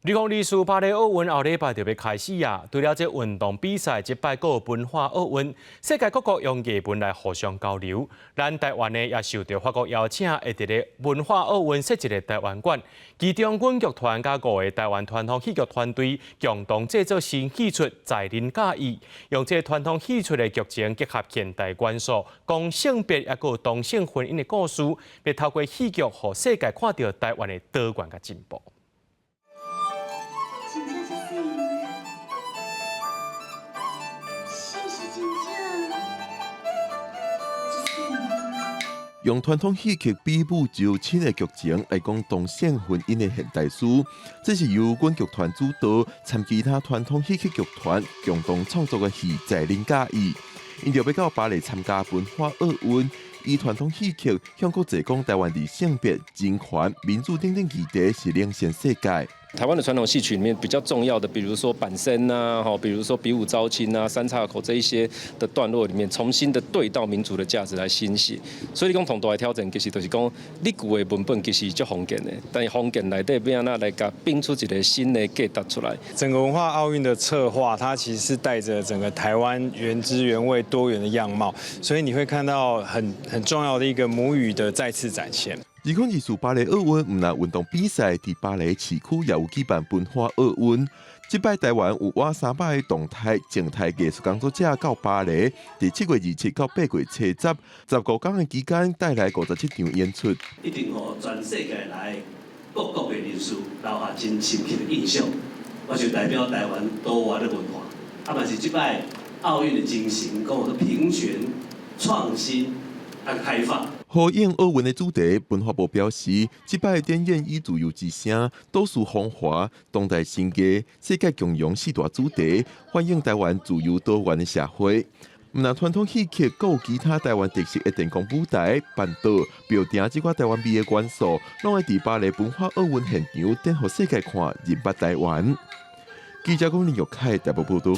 2024巴黎奥运后礼拜就要开始啊！除了这运动比赛，即摆还有文化奥运，世界各国用艺文来互相交流。咱台湾呢也受到法国邀请，会伫咧文化奥运设一个台湾馆。其中，阮剧团甲5个台湾传统戏剧团队共同制作新戏出《在人假意》，用这传统戏出的剧情结合现代元素，讲性别也有同性婚姻的故事，要透过戏剧，互世界看到台湾的多元甲进步。 用传统戏剧比武就亲的剧情来讲同性婚姻的现代史，这是由阮剧团主导，参其他传统戏剧剧团共同创作的戏《在人假意》，因着要到巴黎参加文化奥运，以传统戏剧向国际讲台湾的性别、人权、民主等等议题是领先世界。 台湾的传统戏曲里面比较重要的，比如说板身啊，比如说比武招亲啊、三岔口这一些的段落里面，重新的对到民族的价值来欣写。所以你讲同大的挑战，其实就是讲你旧的文本其实足封建的，但是封建内底要安那来甲拼出一个新的价值出来。整个文化奥运的策划，它其实是带着整个台湾原汁原味、多元的样貌，所以你会看到很重要的一个母语的再次展现。 2024巴黎奥运唔但运动比赛，伫巴黎市区也有举办文化奥运。即摆台湾有我300个动态、静态艺术工作者到巴黎，伫7月27到8月初10，15天的期间带来57场演出。一定互全世界来各国的人士留下真深刻的印象。我就代表台湾多元的文化，嘛是即摆奥运的精神，讲我平权、创新、开放。 呼应奥运的主题，文化部表示，即摆的展演以自由之声、都市风华、当代新艺、世界共融4大主题，反映台湾自由多元的社会。唔但传统戏剧，还有其他台湾特色的电光舞台、板道、标定即款台湾美的元素，拢会伫巴黎文化奥运现场，展予世界看，认捌台湾。记者龚林玉凯台北报道。